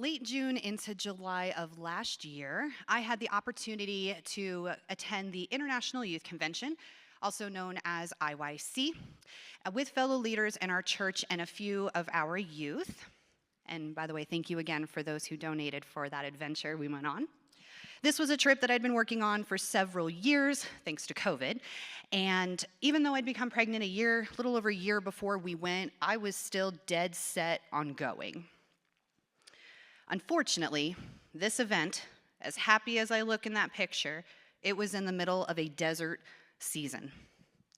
Late June into July of last year, I had the opportunity to attend the International Youth Convention, also known as IYC, with fellow leaders in our church and a few of our youth. And by the way, thank you again for those who donated for that adventure we went on. This was a trip that I'd been working on for several years, thanks to COVID. And even though I'd become pregnant a little over a year before we went, I was still dead set on going. Unfortunately, this event, as happy as I look in that picture, it was in the middle of a desert season.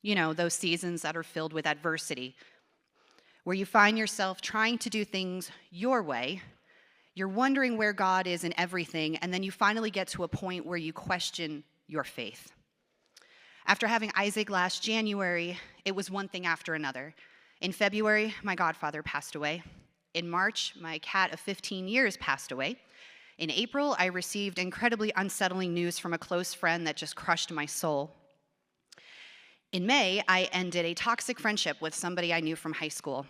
You know, those seasons that are filled with adversity, where you find yourself trying to do things your way. You're wondering where God is in everything, and then you finally get to a point where you question your faith. After having Isaac last January, it was one thing after another. In February, my godfather passed away. In March, my cat of 15 years passed away. In April, I received incredibly unsettling news from a close friend that just crushed my soul. In May, I ended a toxic friendship with somebody I knew from high school.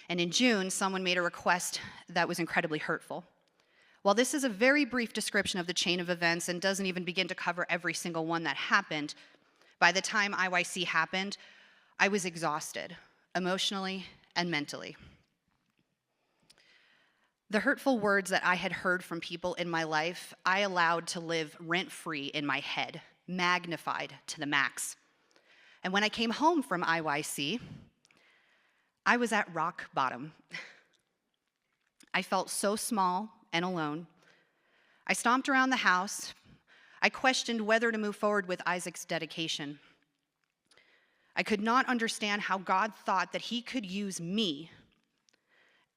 And in June, someone made a request that was incredibly hurtful. While this is a very brief description of the chain of events and doesn't even begin to cover every single one that happened, by the time IYC happened, I was exhausted, emotionally and mentally. The hurtful words that I had heard from people in my life, I allowed to live rent-free in my head, magnified to the max. And when I came home from IYC, I was at rock bottom. I felt so small and alone. I stomped around the house. I questioned whether to move forward with Isaac's dedication. I could not understand how God thought that he could use me,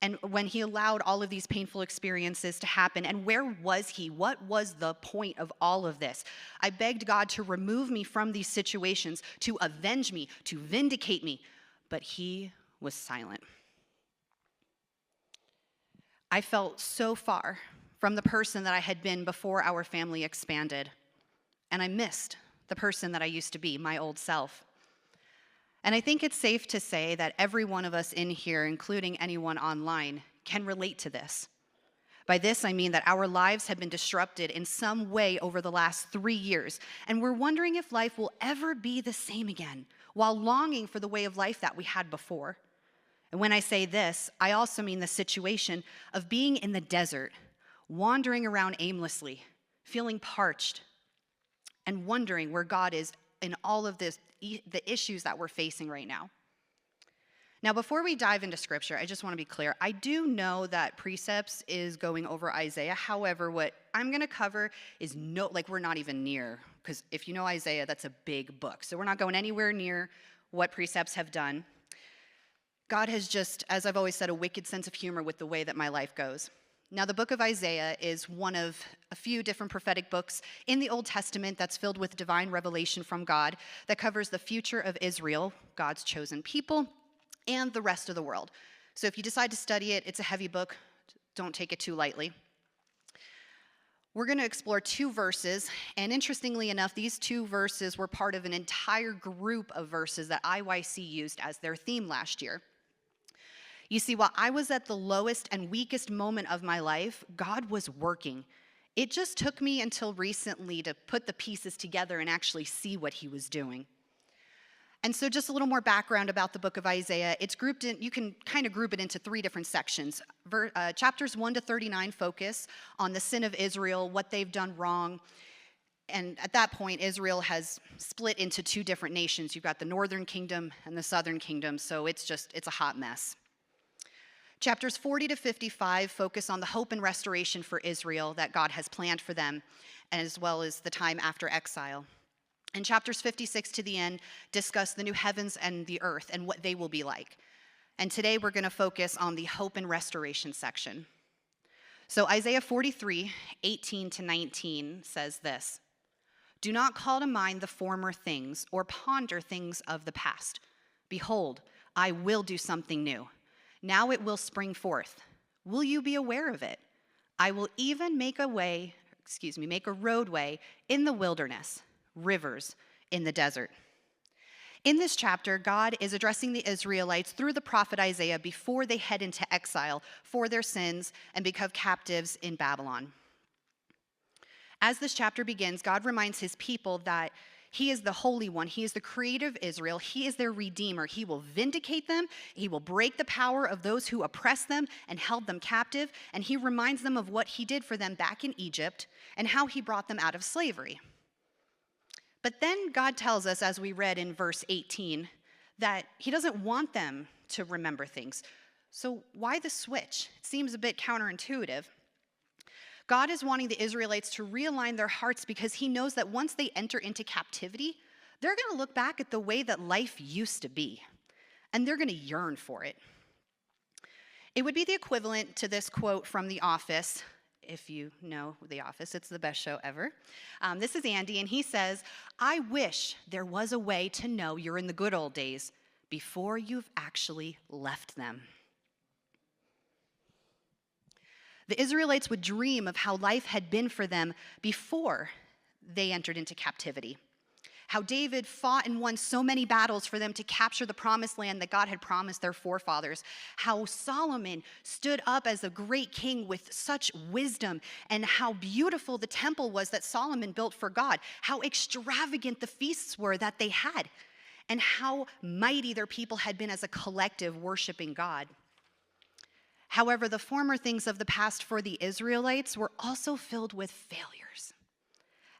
and when he allowed all of these painful experiences to happen. And where was he? What was the point of all of this? I begged God to remove me from these situations, to avenge me, to vindicate me, but he was silent. I felt so far from the person that I had been before our family expanded, and I missed the person that I used to be, my old self. And I think it's safe to say that every one of us in here, including anyone online, can relate to this. By this, I mean that our lives have been disrupted in some way over the last 3 years, and we're wondering if life will ever be the same again, while longing for the way of life that we had before. And when I say this, I also mean the situation of being in the desert, wandering around aimlessly, feeling parched, and wondering where God is in all of this, the issues that we're facing right now. Now, before we dive into scripture, I just want to be clear. I do know that Precepts is going over Isaiah. However, what I'm going to cover is we're not even near, because if you know Isaiah, that's a big book. So we're not going anywhere near what Precepts have done. God has just, as I've always said, a wicked sense of humor with the way that my life goes. Now, the book of Isaiah is one of a few different prophetic books in the Old Testament that's filled with divine revelation from God that covers the future of Israel, God's chosen people, and the rest of the world. So if you decide to study it, it's a heavy book. Don't take it too lightly. We're going to explore 2 verses, and interestingly enough, these 2 verses were part of an entire group of verses that IYC used as their theme last year. You see, while I was at the lowest and weakest moment of my life, God was working. It just took me until recently to put the pieces together and actually see what he was doing. And so just a little more background about the book of Isaiah. It's grouped in, you can kind of group it into 3 different sections. Chapters 1 to 39 focus on the sin of Israel, what they've done wrong. And at that point, Israel has split into 2 different nations. You've got the northern kingdom and the southern kingdom, so it's a hot mess. Chapters 40 to 55 focus on the hope and restoration for Israel that God has planned for them, as well as the time after exile. And chapters 56 to the end discuss the new heavens and the earth and what they will be like. And today we're going to focus on the hope and restoration section. So Isaiah 43, 18 to 19 says this: "Do not call to mind the former things or ponder things of the past. Behold, I will do something new. Now it will spring forth. Will you be aware of it? I will even make a roadway in the wilderness, rivers in the desert." In this chapter, God is addressing the Israelites through the prophet Isaiah before they head into exile for their sins and become captives in Babylon. As this chapter begins, God reminds his people that he is the Holy One. He is the creator of Israel. He is their Redeemer. He will vindicate them. He will break the power of those who oppress them and held them captive. And he reminds them of what he did for them back in Egypt and how he brought them out of slavery. But then God tells us, as we read in verse 18, that he doesn't want them to remember things. So why the switch? It seems a bit counterintuitive. God is wanting the Israelites to realign their hearts because he knows that once they enter into captivity, they're going to look back at the way that life used to be, and they're going to yearn for it. It would be the equivalent to this quote from The Office. If you know The Office, it's the best show ever. This is Andy, and he says, "I wish there was a way to know you're in the good old days before you've actually left them." The Israelites would dream of how life had been for them before they entered into captivity. How David fought and won so many battles for them to capture the promised land that God had promised their forefathers. How Solomon stood up as a great king with such wisdom, and how beautiful the temple was that Solomon built for God. How extravagant the feasts were that they had, and how mighty their people had been as a collective worshiping God. However, the former things of the past for the Israelites were also filled with failures.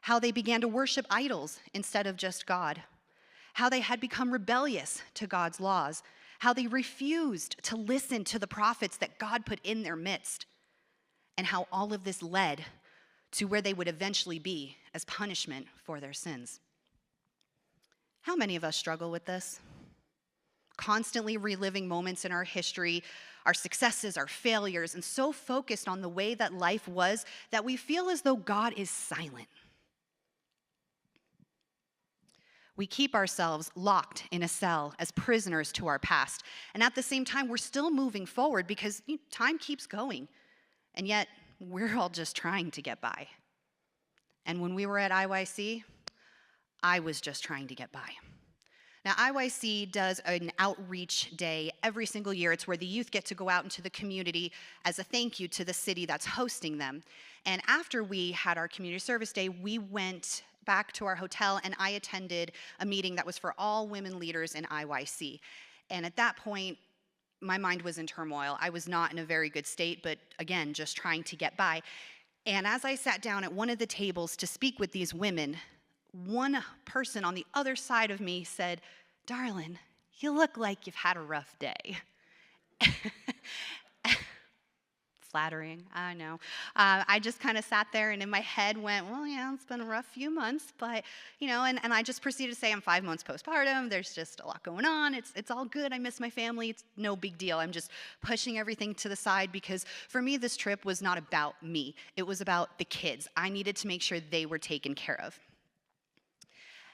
How they began to worship idols instead of just God. How they had become rebellious to God's laws. How they refused to listen to the prophets that God put in their midst. And how all of this led to where they would eventually be as punishment for their sins. How many of us struggle with this? Constantly reliving moments in our history, our successes, our failures, and so focused on the way that life was that we feel as though God is silent. We keep ourselves locked in a cell as prisoners to our past. And at the same time, we're still moving forward because time keeps going. And yet, we're all just trying to get by. And when we were at IYC, I was just trying to get by. Now, IYC does an outreach day every single year. It's where the youth get to go out into the community as a thank you to the city that's hosting them. And after we had our community service day, we went back to our hotel, and I attended a meeting that was for all women leaders in IYC. And at that point, my mind was in turmoil. I was not in a very good state, but again, just trying to get by. And as I sat down at one of the tables to speak with these women, one person on the other side of me said, "Darling, you look like you've had a rough day." Flattering, I know. I just kind of sat there and in my head went, well, yeah, it's been a rough few months, but, and I just proceeded to say I'm 5 months postpartum. There's just a lot going on. It's all good. I miss my family. It's no big deal. I'm just pushing everything to the side because for me, this trip was not about me. It was about the kids. I needed to make sure they were taken care of.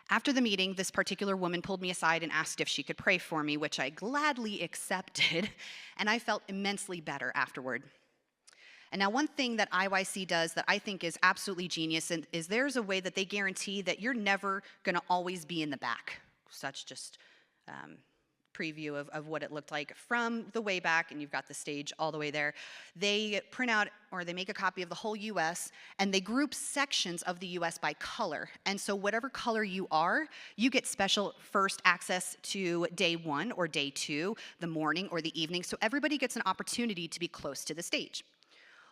After the meeting, this particular woman pulled me aside and asked if she could pray for me, which I gladly accepted, and I felt immensely better afterward. And now one thing that IYC does that I think is absolutely genius is there's a way that they guarantee that you're never going to always be in the back. Such just preview of what it looked like from the way back, and you've got the stage all the way there. They print out or they make a copy of the whole U.S., and they group sections of the U.S. by color. And so whatever color you are, you get special first access to day 1 or day 2, the morning or the evening, so everybody gets an opportunity to be close to the stage.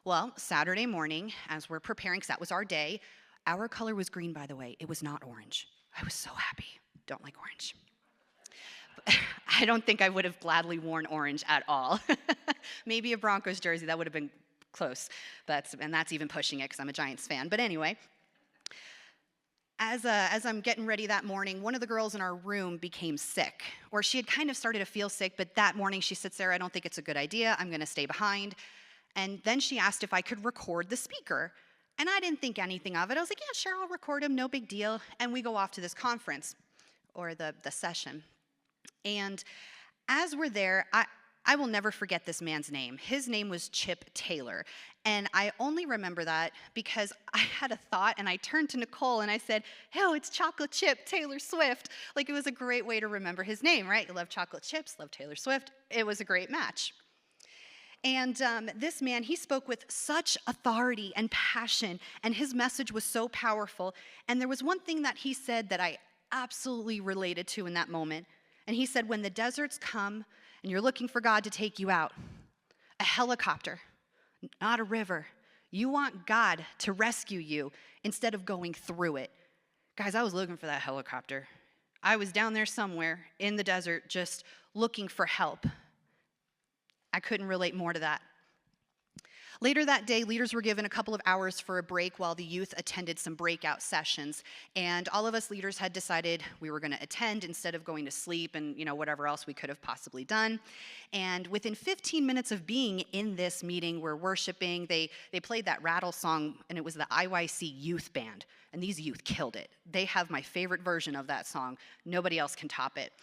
Well, Saturday morning, as we're preparing, because that was our day, our color was green, by the way. It was not orange. I was so happy. Don't like orange. I don't think I would have gladly worn orange at all. Maybe a Broncos jersey, that would have been close. And that's even pushing it because I'm a Giants fan. But anyway, as I'm getting ready that morning, one of the girls in our room became sick. Or she had kind of started to feel sick, but that morning she said, "Sarah, I don't think it's a good idea. I'm going to stay behind." And then she asked if I could record the speaker. And I didn't think anything of it. I was like, yeah, sure, I'll record him, no big deal. And we go off to this conference, or the session. And as we're there, I will never forget this man's name. His name was Chip Taylor. And I only remember that because I had a thought and I turned to Nicole and I said, "Oh, it's Chocolate Chip Taylor Swift." Like, it was a great way to remember his name, right? You love chocolate chips, love Taylor Swift. It was a great match. And this man, he spoke with such authority and passion, and his message was so powerful. And there was one thing that he said that I absolutely related to in that moment. And he said, when the deserts come and you're looking for God to take you out, a helicopter, not a river. You want God to rescue you instead of going through it. Guys, I was looking for that helicopter. I was down there somewhere in the desert just looking for help. I couldn't relate more to that. Later that day, leaders were given a couple of hours for a break while the youth attended some breakout sessions. And all of us leaders had decided we were going to attend instead of going to sleep and, whatever else we could have possibly done. And within 15 minutes of being in this meeting, we're worshiping. They played that Rattle song, and it was the IYC Youth Band. And these youth killed it. They have my favorite version of that song. Nobody else can top it.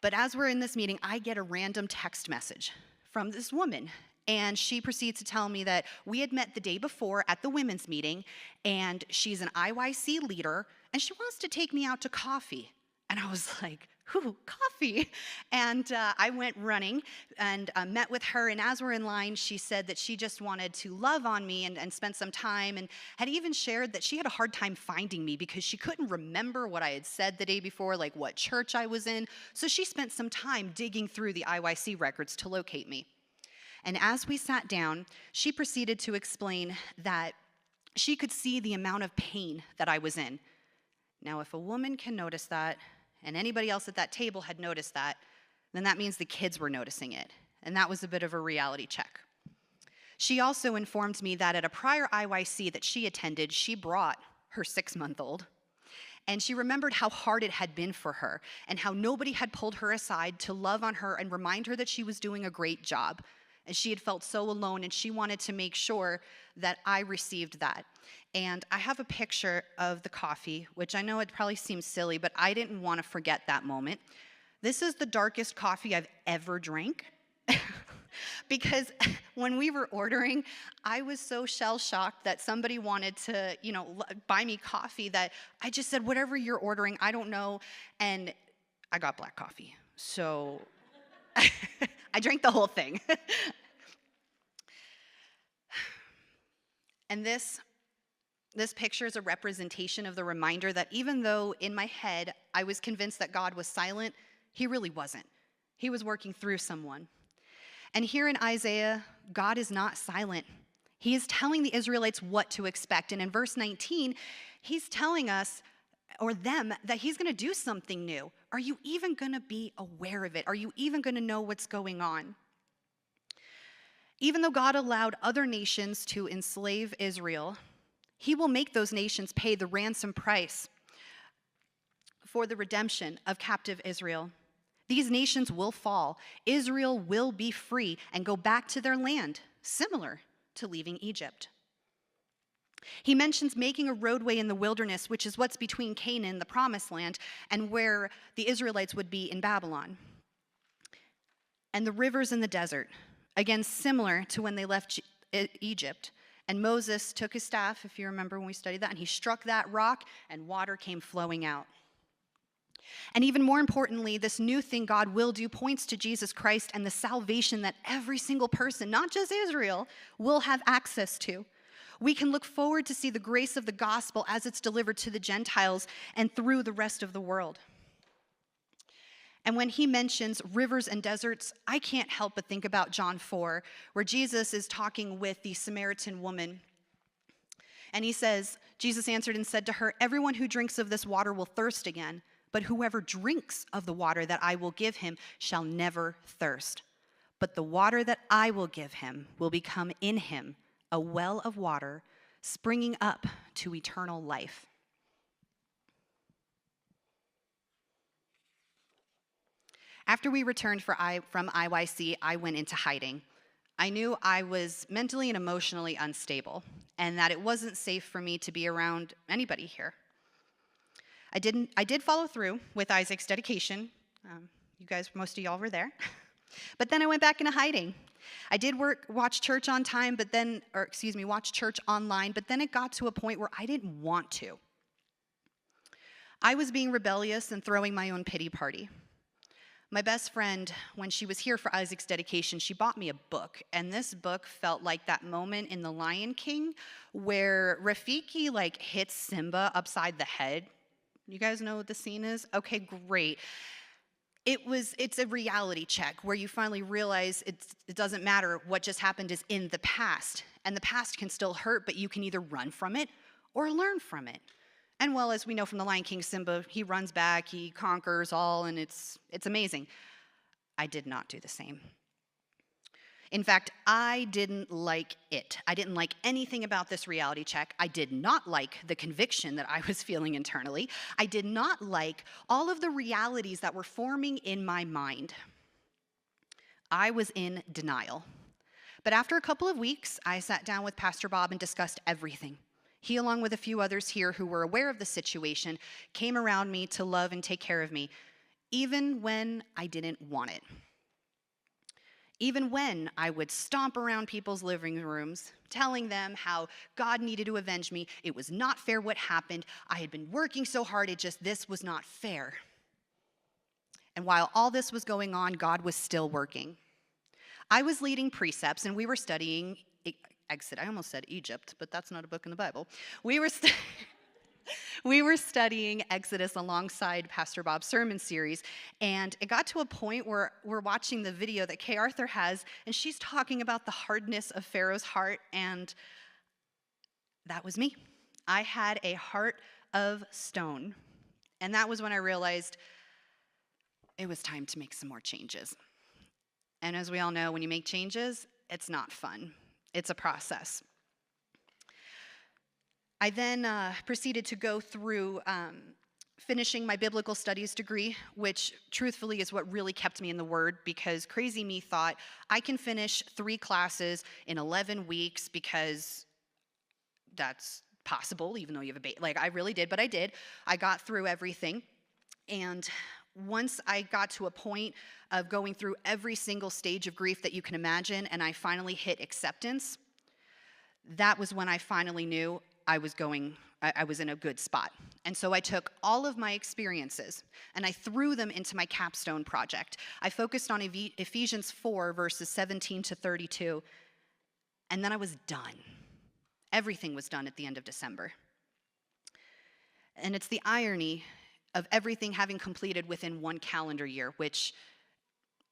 But as we're in this meeting, I get a random text message from this woman. And she proceeds to tell me that we had met the day before at the women's meeting, and she's an IYC leader, and she wants to take me out to coffee. And I was like, ooh, coffee. And I went running and met with her, and as we're in line, she said that she just wanted to love on me and spend some time, and had even shared that she had a hard time finding me because she couldn't remember what I had said the day before, like what church I was in. So she spent some time digging through the IYC records to locate me. And as we sat down, she proceeded to explain that she could see the amount of pain that I was in. Now, if a woman can notice that, and anybody else at that table had noticed that, then that means the kids were noticing it. And that was a bit of a reality check. She also informed me that at a prior IYC that she attended, she brought her 6-month-old. And she remembered how hard it had been for her, and how nobody had pulled her aside to love on her and remind her that she was doing a great job. And she had felt so alone, and she wanted to make sure that I received that. And I have a picture of the coffee, which I know it probably seems silly, but I didn't want to forget that moment. This is the darkest coffee I've ever drank. Because when we were ordering, I was so shell-shocked that somebody wanted to, buy me coffee that I just said, whatever you're ordering, I don't know. And I got black coffee. So I drank the whole thing. And this picture is a representation of the reminder that even though in my head I was convinced that God was silent, he really wasn't. He was working through someone. And here in Isaiah, God is not silent. He is telling the Israelites what to expect. And in verse 19, he's telling us, or them, that he's going to do something new. Are you even going to be aware of it? Are you even going to know what's going on? Even though God allowed other nations to enslave Israel, he will make those nations pay the ransom price for the redemption of captive Israel. These nations will fall. Israel will be free and go back to their land, similar to leaving Egypt. He mentions making a roadway in the wilderness, which is what's between Canaan, the promised land, and where the Israelites would be in Babylon. And the rivers in the desert, again, similar to when they left Egypt. And Moses took his staff, if you remember when we studied that, and he struck that rock, and water came flowing out. And even more importantly, this new thing God will do points to Jesus Christ and the salvation that every single person, not just Israel, will have access to. We can look forward to see the grace of the gospel as it's delivered to the Gentiles and through the rest of the world. And when he mentions rivers and deserts, I can't help but think about John 4, where Jesus is talking with the Samaritan woman. And he says, Jesus answered and said to her, "Everyone who drinks of this water will thirst again, but whoever drinks of the water that I will give him shall never thirst. But the water that I will give him will become in him a well of water springing up to eternal life." After we returned from IYC, I went into hiding. I knew I was mentally and emotionally unstable, and that it wasn't safe for me to be around anybody here. I did follow through with Isaac's dedication. You guys, most of y'all were there. But then I went back into hiding. I did watch church on time, watch church online, but then it got to a point where I didn't want to. I was being rebellious and throwing my own pity party. My best friend, when she was here for Isaac's dedication, she bought me a book, and this book felt like that moment in The Lion King where Rafiki hits Simba upside the head. You guys know what the scene is? Okay, great. It's a reality check where you finally realize it doesn't matter what just happened is in the past, and the past can still hurt, but you can either run from it or learn from it. And well, as we know from The Lion King, Simba, he runs back, he conquers all, and it's amazing. I did not do the same. In fact, I didn't like it. I didn't like anything about this reality check. I did not like the conviction that I was feeling internally. I did not like all of the realities that were forming in my mind. I was in denial. But after a couple of weeks, I sat down with Pastor Bob and discussed everything. He, along with a few others here who were aware of the situation, came around me to love and take care of me, even when I didn't want it. Even when I would stomp around people's living rooms, telling them how God needed to avenge me, it was not fair what happened, I had been working so hard, this was not fair. And while all this was going on, God was still working. I was leading precepts, and we were studying Exodus. I almost said Egypt, but that's not a book in the Bible. We were studying Exodus alongside Pastor Bob's sermon series, and it got to a point where we're watching the video that Kay Arthur has, and she's talking about the hardness of Pharaoh's heart, and that was me. I had a heart of stone, and that was when I realized it was time to make some more changes. And as we all know, when you make changes, it's not fun. It's a process. I then proceeded to go through finishing my biblical studies degree, which truthfully is what really kept me in the Word, because crazy me thought I can finish 3 classes in 11 weeks because that's possible, even though you have I really did, but I did. I got through everything. And once I got to a point of going through every single stage of grief that you can imagine, and I finally hit acceptance, that was when I finally knew I was in a good spot. And so I took all of my experiences and I threw them into my capstone project. I focused on Ephesians 4, verses 17 to 32, and then I was done. Everything was done at the end of December. And it's the irony of everything having completed within 1 calendar year, which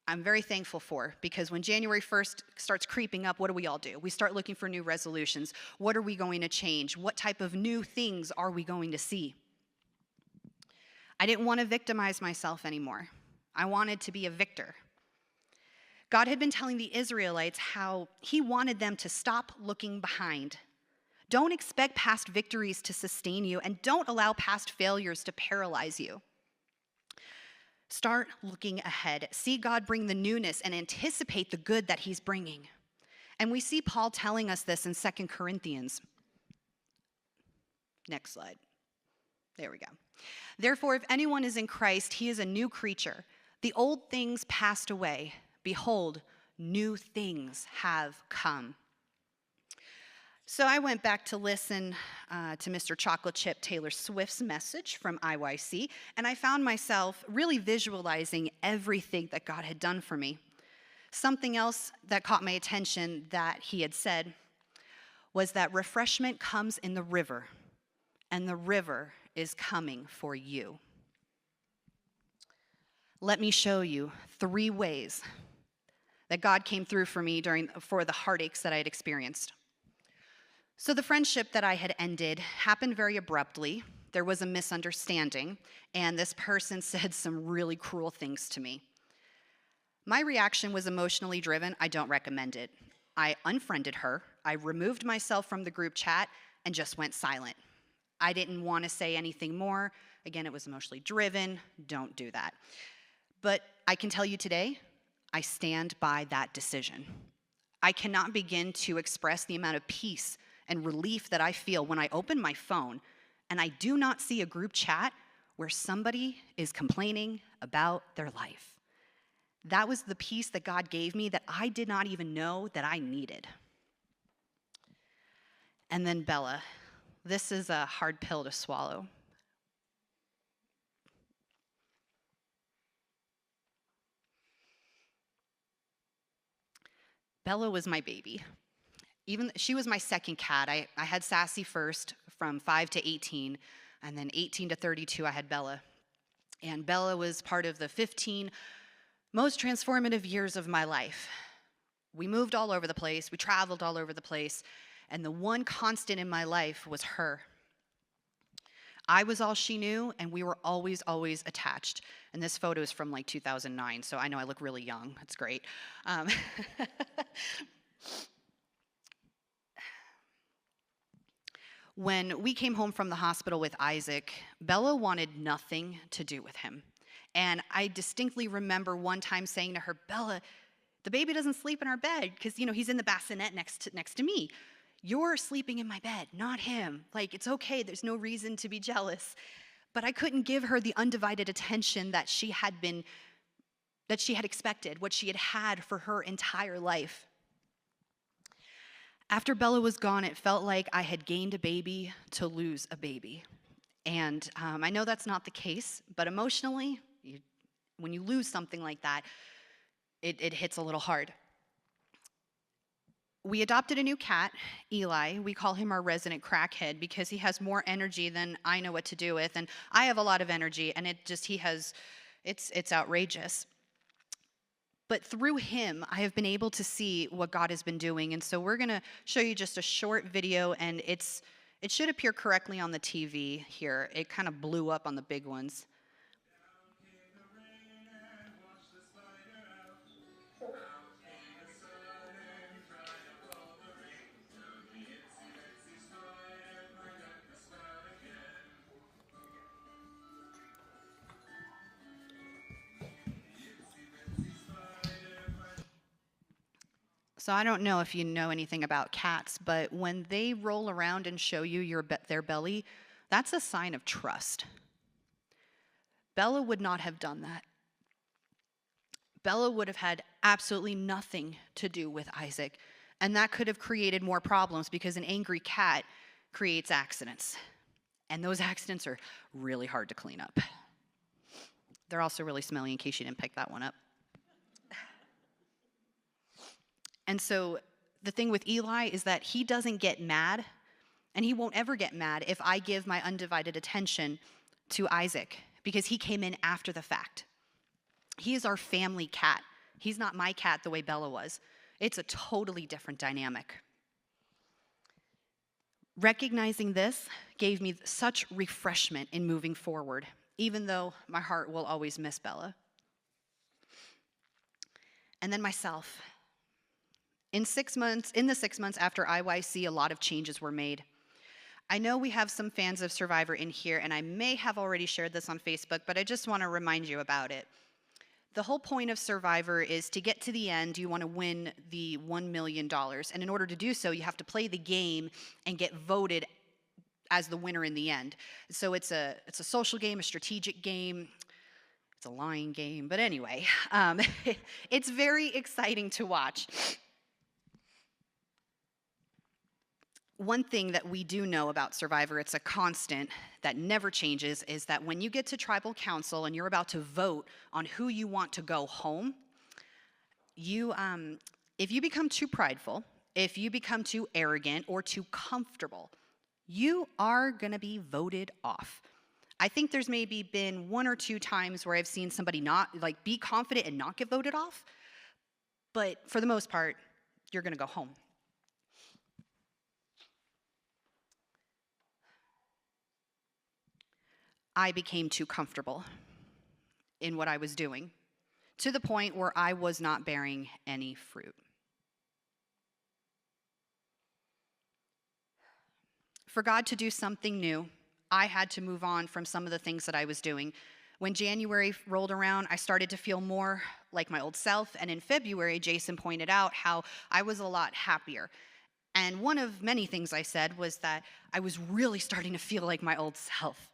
I'm very thankful for, because when January 1st starts creeping up, what do we all do? We start looking for new resolutions. What are we going to change? What type of new things are we going to see? I didn't want to victimize myself anymore. I wanted to be a victor. God had been telling the Israelites how he wanted them to stop looking behind. Don't expect past victories to sustain you, and don't allow past failures to paralyze you. Start looking ahead. See God bring the newness and anticipate the good that he's bringing. And we see Paul telling us this in 2 Corinthians. Next slide. There we go. Therefore, if anyone is in Christ, he is a new creature. The old things passed away. Behold, new things have come. So I went back to listen to Mr. Chocolate Chip Taylor Swift's message from IYC, and I found myself really visualizing everything that God had done for me. Something else that caught my attention that he had said was that refreshment comes in the river, and the river is coming for you. Let me show you 3 ways that God came through for me for the heartaches that I had experienced. So the friendship that I had ended happened very abruptly. There was a misunderstanding, and this person said some really cruel things to me. My reaction was emotionally driven. I don't recommend it. I unfriended her. I removed myself from the group chat and just went silent. I didn't want to say anything more. Again, it was emotionally driven. Don't do that. But I can tell you today, I stand by that decision. I cannot begin to express the amount of peace and relief that I feel when I open my phone and I do not see a group chat where somebody is complaining about their life. That was the peace that God gave me that I did not even know that I needed. And then Bella. This is a hard pill to swallow. Bella was my baby. She was my second cat. I had Sassy first from 5 to 18, and then 18 to 32, I had Bella. And Bella was part of the 15 most transformative years of my life. We moved all over the place, we traveled all over the place, and the one constant in my life was her. I was all she knew, and we were always, always attached. And this photo is from like 2009, so I know I look really young. That's great. When we came home from the hospital with Isaac, Bella wanted nothing to do with him. And I distinctly remember one time saying to her, Bella, the baby doesn't sleep in our bed because, he's in the bassinet next to me. You're sleeping in my bed, not him. Like, it's okay. There's no reason to be jealous. But I couldn't give her the undivided attention that she had expected, what she had had for her entire life. After Bella was gone, it felt like I had gained a baby to lose a baby. And I know that's not the case, but emotionally, when you lose something like that, it hits a little hard. We adopted a new cat, Eli. We call him our resident crackhead because he has more energy than I know what to do with, and I have a lot of energy, and it's outrageous. But through him, I have been able to see what God has been doing, and so we're going to show you just a short video, and it should appear correctly on the TV here. It kind of blew up on the big ones. So I don't know if you know anything about cats, but when they roll around and show you their belly, that's a sign of trust. Bella would not have done that. Bella would have had absolutely nothing to do with Isaac, and that could have created more problems because an angry cat creates accidents, and those accidents are really hard to clean up. They're also really smelly in case you didn't pick that one up. And so the thing with Eli is that he doesn't get mad, and he won't ever get mad if I give my undivided attention to Isaac, because he came in after the fact. He is our family cat. He's not my cat the way Bella was. It's a totally different dynamic. Recognizing this gave me such refreshment in moving forward, even though my heart will always miss Bella. And then myself. In the 6 months after IYC, a lot of changes were made. I know we have some fans of Survivor in here, and I may have already shared this on Facebook, but I just want to remind you about it. The whole point of Survivor is to get to the end, you want to win the $1 million. And in order to do so, you have to play the game and get voted as the winner in the end. So it's a social game, a strategic game. It's a lying game. But anyway, it's very exciting to watch. One thing that we do know about Survivor, it's a constant that never changes, is that when you get to tribal council and you're about to vote on who you want to go home, if you become too prideful, if you become too arrogant or too comfortable, you are going to be voted off. I think there's maybe been 1 or 2 times where I've seen somebody not be confident and not get voted off, but for the most part, you're going to go home. I became too comfortable in what I was doing, to the point where I was not bearing any fruit. For God to do something new, I had to move on from some of the things that I was doing. When January rolled around, I started to feel more like my old self, and in February, Jason pointed out how I was a lot happier. And one of many things I said was that I was really starting to feel like my old self.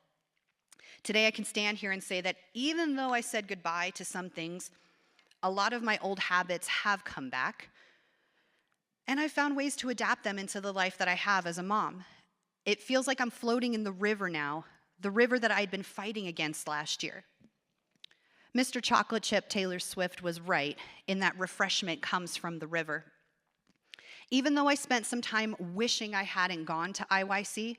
Today I can stand here and say that even though I said goodbye to some things, A lot of my old habits have come back, and I've found ways to adapt them into the life that I have as a mom. It feels like I'm floating in the river now, the river that I'd been fighting against last year. Mr. Chocolate Chip Taylor Swift was right in that refreshment comes from the river. Even though I spent some time wishing I hadn't gone to IYC,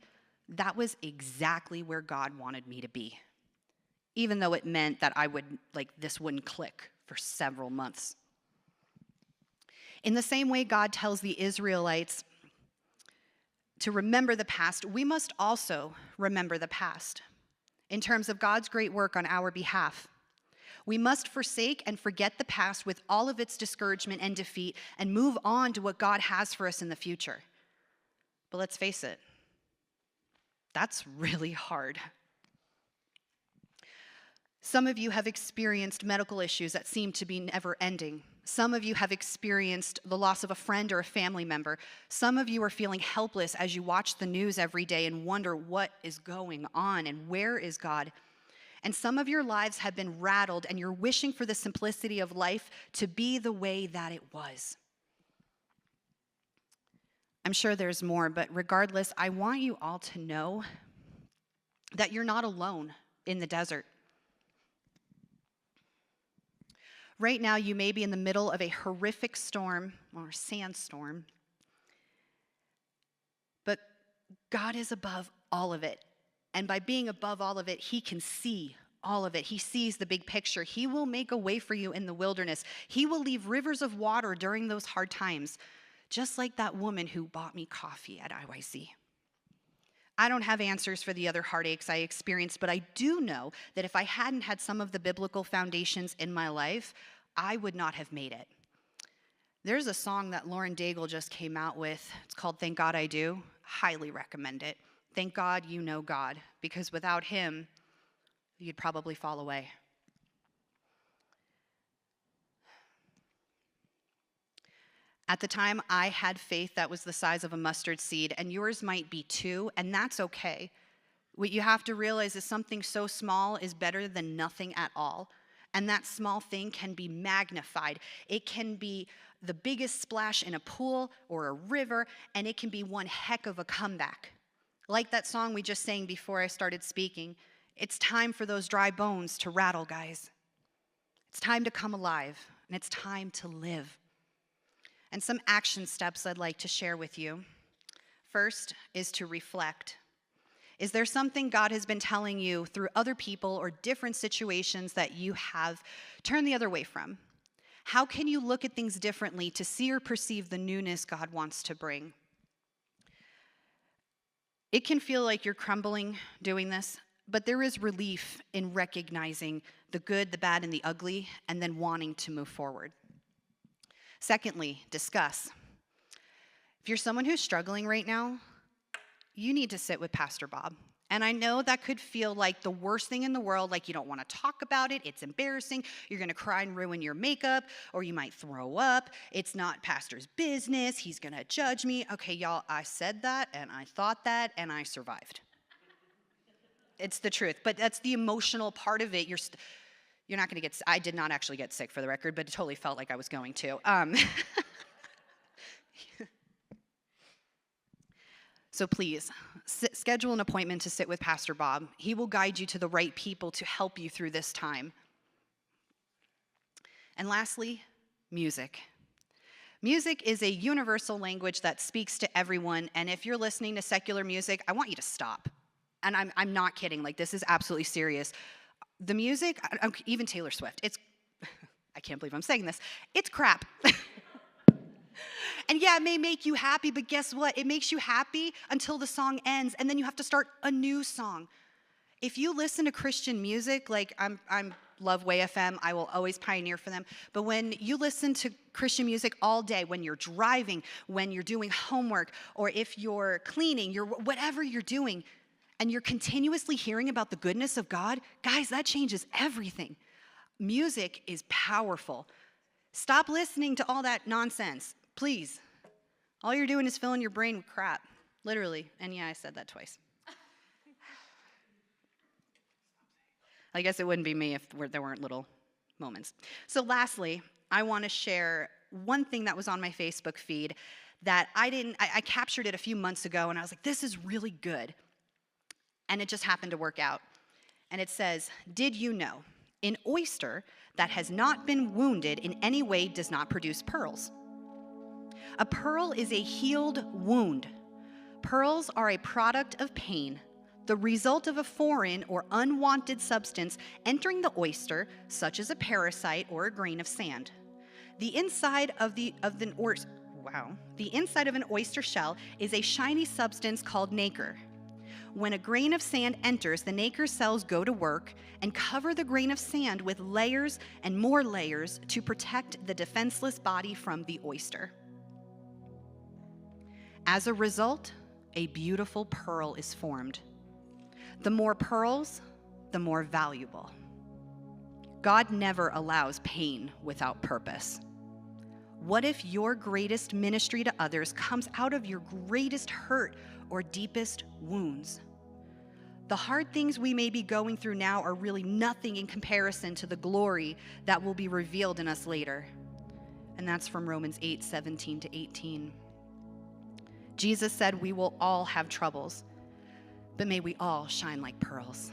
that was exactly where God wanted me to be. Even though it meant that this wouldn't click for several months. In the same way God tells the Israelites to remember the past, we must also remember the past in terms of God's great work on our behalf. We must forsake and forget the past with all of its discouragement and defeat and move on to what God has for us in the future. But let's face it, that's really hard. Some of you have experienced medical issues that seem to be never ending. Some of you have experienced the loss of a friend or a family member. Some of you are feeling helpless as you watch the news every day and wonder what is going on and where is God. And some of your lives have been rattled and you're wishing for the simplicity of life to be the way that it was. I'm sure there's more, but regardless, I want you all to know that you're not alone in the desert. Right now, you may be in the middle of a horrific storm or sandstorm, but God is above all of it. And by being above all of it, he can see all of it. He sees the big picture. He will make a way for you in the wilderness. He will leave rivers of water during those hard times, just like that woman who bought me coffee at IYC. I don't have answers for the other heartaches I experienced, but I do know that if I hadn't had some of the biblical foundations in my life, I would not have made it. There's a song that Lauren Daigle just came out with. It's called Thank God I Do. Highly recommend it. Thank God you know God, because without him, you'd probably fall away. At the time, I had faith that was the size of a mustard seed, and yours might be too, and that's okay. What you have to realize is something so small is better than nothing at all, and that small thing can be magnified. It can be the biggest splash in a pool or a river, and it can be one heck of a comeback. Like that song we just sang before I started speaking, it's time for those dry bones to rattle, guys. It's time to come alive, and it's time to live. And some action steps I'd like to share with you. First is to reflect. Is there something God has been telling you through other people or different situations that you have turned the other way from? How can you look at things differently to see or perceive the newness God wants to bring? It can feel like you're crumbling doing this, but there is relief in recognizing the good, the bad, and the ugly, and then wanting to move forward. Secondly, discuss. If you're someone who's struggling right now, you need to sit with Pastor Bob. And I know that could feel like the worst thing in the world, like you don't want to talk about it, it's embarrassing, you're going to cry and ruin your makeup, or you might throw up, it's not Pastor's business, he's going to judge me. Okay, y'all, I said that, and I thought that, and I survived. It's the truth, but that's the emotional part of it. You're not going to get, I did not actually get sick for the record, but it totally felt like I was going to. So please, schedule an appointment to sit with Pastor Bob. He will guide you to the right people to help you through this time. And lastly, music. Music is a universal language that speaks to everyone, and if you're listening to secular music, I want you to stop. And I'm not kidding, like this is absolutely serious. The music, even Taylor Swift, I can't believe I'm saying this, it's crap. And yeah, it may make you happy, but guess what? It makes you happy until the song ends, and then you have to start a new song. If you listen to Christian music, like I'm love Way FM, I will always pioneer for them, but when you listen to Christian music all day, when you're driving, when you're doing homework, or if you're cleaning, whatever you're doing, and you're continuously hearing about the goodness of God, guys, that changes everything. Music is powerful. Stop listening to all that nonsense. Please. All you're doing is filling your brain with crap, literally. And yeah, I said that twice. I guess it wouldn't be me if there weren't little moments. So lastly, I want to share one thing that was on my Facebook feed that I captured it a few months ago, and I was like, this is really good. And it just happened to work out. And it says, did you know, an oyster that has not been wounded in any way does not produce pearls? A pearl is a healed wound. Pearls are a product of pain, the result of a foreign or unwanted substance entering the oyster, such as a parasite or a grain of sand. The inside of the inside of an oyster shell is a shiny substance called nacre. When a grain of sand enters, the nacre cells go to work and cover the grain of sand with layers and more layers to protect the defenseless body from the oyster. As a result, a beautiful pearl is formed. The more pearls, the more valuable. God never allows pain without purpose. What if your greatest ministry to others comes out of your greatest hurt or deepest wounds? The hard things we may be going through now are really nothing in comparison to the glory that will be revealed in us later. And that's from Romans 8:17-18. Jesus said we will all have troubles, but may we all shine like pearls.